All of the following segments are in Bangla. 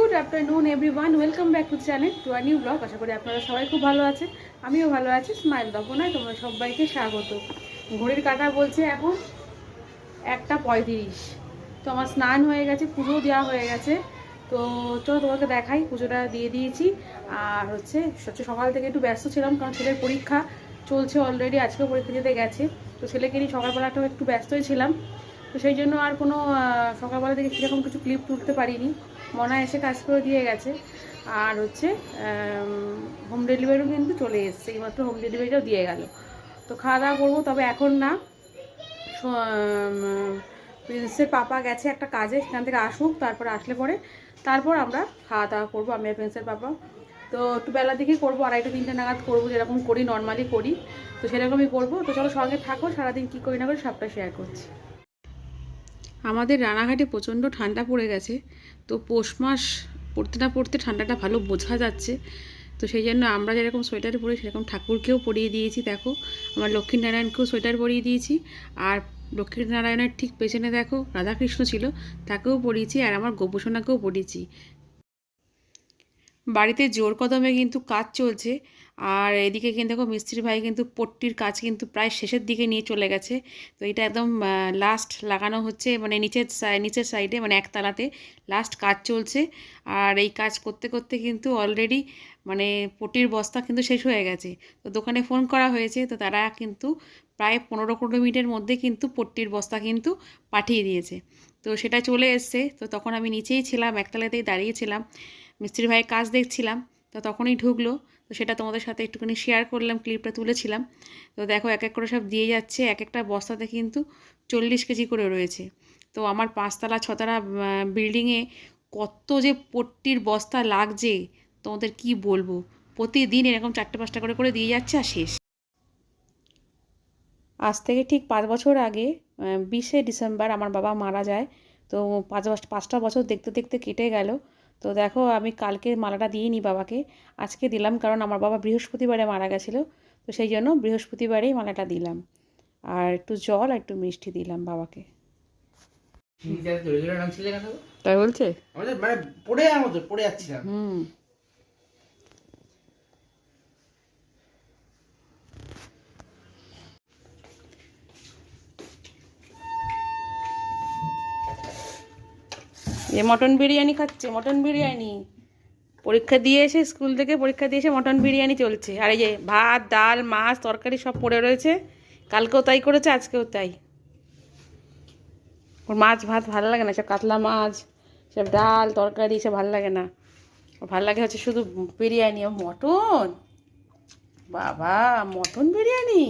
Good afternoon everyone, welcome back to channel to a new blog. আশা করি আপনারা সবাই খুব ভালো আছেন, আমিও ভালো আছি। স্মাইল দপনায় তোমরা সবাইকে স্বাগত। ঘড়ির কাঁটা বলছে এখন 1:35। তো আমার স্নান হয়ে গেছে, পুজোও দেওয়া হয়ে গেছে। তো চলো তোমাকে দেখাই, পুজোটা দিয়ে দিয়েছি। আর হচ্ছে সকাল থেকে একটু ব্যস্ত ছিলাম, কারণ ছেলের পরীক্ষা চলছে অলরেডি, আজকেও পরীক্ষা দিতে গেছে। তো ছেলেকে নিয়ে সকালবেলাটাও একটু ব্যস্তই ছিলাম। তো সেই জন্য আর কোনো সকালবেলা থেকে সেরকম কিছু ক্লিপ তুলতে পারিনি। মনা এসে কাজ করে দিয়ে গেছে। আর হচ্ছে হোম ডেলিভারিও কিন্তু চলে এসছে, এইমাত্র হোম ডেলিভারিটাও দিয়ে গেল। তো খাওয়া দাওয়া করবো, তবে এখন না। প্রিন্সের পাপা গেছে একটা কাজে, সেখান থেকে আসুক, তারপরে আসলে পরে তারপর আমরা খাওয়া দাওয়া করবো, আমি আর প্রিন্সের পাপা। তো একটু বেলা দিকেই করবো, 2:30-3টে নাগাদ করবো, যেরকম করি নর্মালি করি। তো সেরকমই করবো। তো চলো সঙ্গে থাকো, সারাদিন কী করি না করি সবটা শেয়ার করছি। আমাদের রানাঘাটে প্রচণ্ড ঠান্ডা পড়ে গেছে। তো পৌষ মাস পড়তে না পড়তে ঠান্ডাটা ভালো বোঝা যাচ্ছে। তো সেই জন্য আমরা যেরকম সোয়েটার পরি সেরকম ঠাকুরকেও পরিয়ে দিয়েছি। দেখো, আমার লক্ষ্মীনারায়ণকেও সোয়েটার পরিয়ে দিয়েছি। আর লক্ষ্মীনারায়ণের ঠিক পেছনে দেখো রাধাকৃষ্ণ ছিল, তাকেও পরিয়েছি। আর আমার গোপুসোনাকেও পরিয়েছি। বাড়িতে জোর কদমে কিন্তু কাজ চলছে। আর এদিকে কিন্তু দেখো মিস্ত্রি ভাই কিন্তু পট্টির কাজ কিন্তু প্রায় শেষের দিকে নিয়ে চলে গেছে। তো এটা একদম লাস্ট লাগানো হচ্ছে, মানে নিচের সাইডে, মানে একতলাতে লাস্ট কাজ চলছে। আর এই কাজ করতে করতে কিন্তু অলরেডি মানে পট্টির বস্তা কিন্তু শেষ হয়ে গেছে। তো দোকানে ফোন করা হয়েছে, তো তারা কিন্তু প্রায় 15-20 মিনিটের মধ্যে কিন্তু পট্টির বস্তা কিন্তু পাঠিয়ে দিয়েছে। তো সেটা চলে এসছে। তো তখন আমি নিচেই ছিলাম, একতলাতেই দাঁড়িয়েছিলাম, মিস্ত্রি ভাই কাজ দেখছিলাম। তো তখনই ঢুকলো। তো সেটা তোমাদের সাথে একটুখানি শেয়ার করলাম, ক্লিপটা তুলেছিলাম। তো দেখো এক এক করে সব দিয়ে যাচ্ছে, এক একটা বস্তাতে কিন্তু 40 কেজি করে রয়েছে। তো আমার 5তলা 6তলা বিল্ডিংয়ে কত যে পট্টির বস্তা লাগছে তোমাদের কি বলবো। প্রতিদিন এরকম 4-5টা করে দিয়ে যাচ্ছে আর শেষ। আজ থেকে ঠিক 5 বছর আগে 20শে ডিসেম্বর আমার বাবা মারা যায়। তো 5টা বছর দেখতে দেখতে কেটে গেল। তো দেখো আমি কালকে মালাটা দিইনি বাবাকে, আজকে দিলাম, কারণ আমার বাবা বৃহস্পতিবারে মারা গেছিলো। তো সেই জন্য বৃহস্পতিবারেই মালাটা দিলাম। আর একটু জল আর একটু মিষ্টি দিলাম বাবাকে। তাই বলছে, মানে পড়ে পড়ে যাচ্ছিলাম। যে মটন বিরিয়ানি খাচ্ছে, মটন বিরিয়ানি। পরীক্ষা দিয়ে এসে, স্কুল থেকে পরীক্ষা দিয়ে এসে মটন বিরিয়ানি চলছে। আর এই যে ভাত ডাল মাছ তরকারি সব পড়ে রয়েছে, কালকেও তাই করেছে, আজকেও তাই। ওর মাছ ভাত ভালো লাগে না, সব কাতলা মাছ, সব ডাল তরকারি সব ভালো লাগে না। ওর ভালো লাগে হচ্ছে শুধু বিরিয়ানি। ও মটন, বাবা মটন বিরিয়ানি।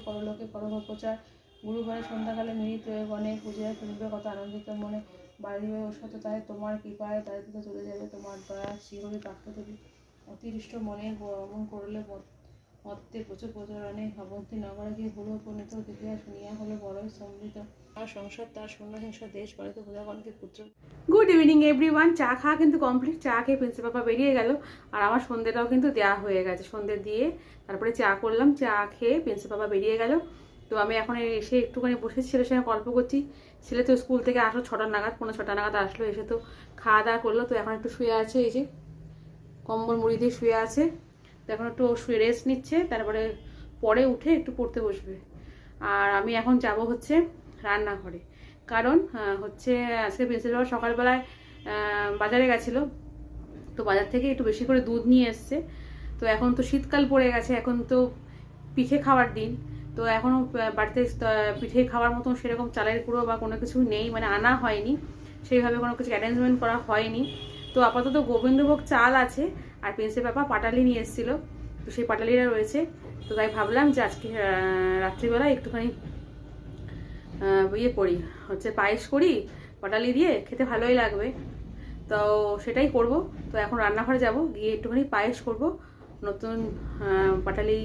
পরলোকে পরমপ্রচার গুরুঘরে সন্ধ্যাকালে মিলিত হয়ে গণে পূজায় তুলবে কত আনন্দিত মনে। বাড়িবে ও সততায় তোমার কৃপায় তাদের দিকে চলে যাবে তোমার দয়া শিহরি কাঠকতরি অতিরিষ্ট মনে গমন করলে মত্তে প্রচুর প্রচারণে ভবন্তী নগরে গিয়ে হলো উপনীত দেখিয়া শুনিয়া হলো বড়ই সম্মিলিত আর সংসার তার শূন্যহিংস দেশ বাড়িত প্রজাগণকে পুত্র। Good evening everyone. চা খাওয়া কিন্তু কমপ্লিট। চা খেয়ে প্রিন্সিপাল বাবা বেরিয়ে গেল। আর আমার সন্ধ্যেটাও কিন্তু দেওয়া হয়ে গেছে, সন্ধ্যে দিয়ে তারপরে চা করলাম। চা খেয়ে প্রিন্সিপাল বাবা বেরিয়ে গেল। তো আমি এখন এসে একটুখানি বসে ছেলের সঙ্গে গল্প করছি। ছেলে তো স্কুল থেকে আসলো 6টা নাগাদ, 5:45 নাগাদ আসলো। এসে তো খাওয়া দাওয়া করলো। তো এখন একটু শুয়ে আছে, এই যে কম্বল মুড়ি দিয়ে শুয়ে আছে। তো এখন একটু শুয়ে রেস্ট নিচ্ছে, তারপরে পরে উঠে একটু পড়তে বসবে। আর আমি এখন যাব হচ্ছে রান্নাঘরে, কারণ হচ্ছে আজকে প্রিন্সিপাল বাবা সকালবেলায় বাজারে গেছিলো। তো বাজার থেকে একটু বেশি করে দুধ নিয়ে এসছে। তো এখন তো শীতকাল পড়ে গেছে, এখন তো পিঠে খাওয়ার দিন। তো এখনও বাড়িতে পিঠে খাওয়ার মতন সেরকম চালের গুঁড়ো বা কোনো কিছু নেই, মানে আনা হয়নি, সেইভাবে কোনো কিছু অ্যারেঞ্জমেন্ট করা হয়নি। তো আপাতত গোবিন্দভোগ চাল আছে, আর প্রিন্সের বাবা পাটালি নিয়ে এসেছিলো। তো সেই পাটালিটা রয়েছে। তো তাই ভাবলাম যে আজকে রাত্রিবেলা একটুখানি ইয়ে করি, হচ্ছে পায়েস করি পাটালি দিয়ে, খেতে ভালোই লাগবে। তো সেটাই করব। তো এখন রান্নাঘরে যাব, গিয়ে একটুখানি পায়েস করব, নতুন পাটালি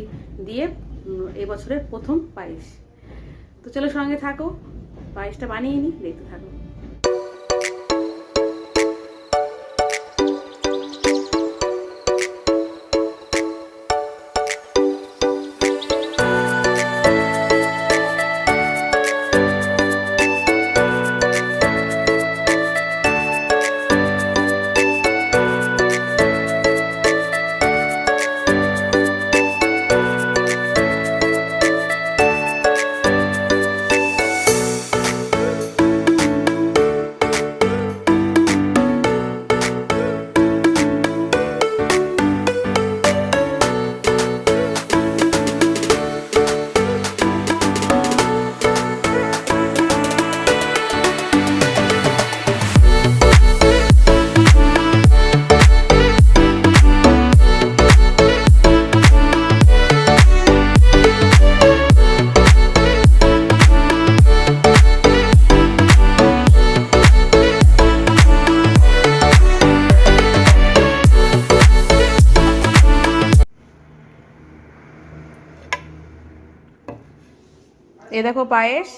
দিয়ে, এই বছরের প্রথম পায়েস। তো চলো সঙ্গে থাকো, পায়েসটা বানিয়ে নিই, দেখতে থাকো। এ দেখো পায়েস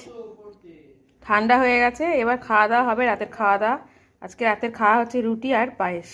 ঠান্ডা হয়ে গেছে, এবার খাওয়া দাওয়া হবে, রাতের খাওয়া দাওয়া। আজকে রাতের খাওয়া হচ্ছে রুটি আর পায়েস।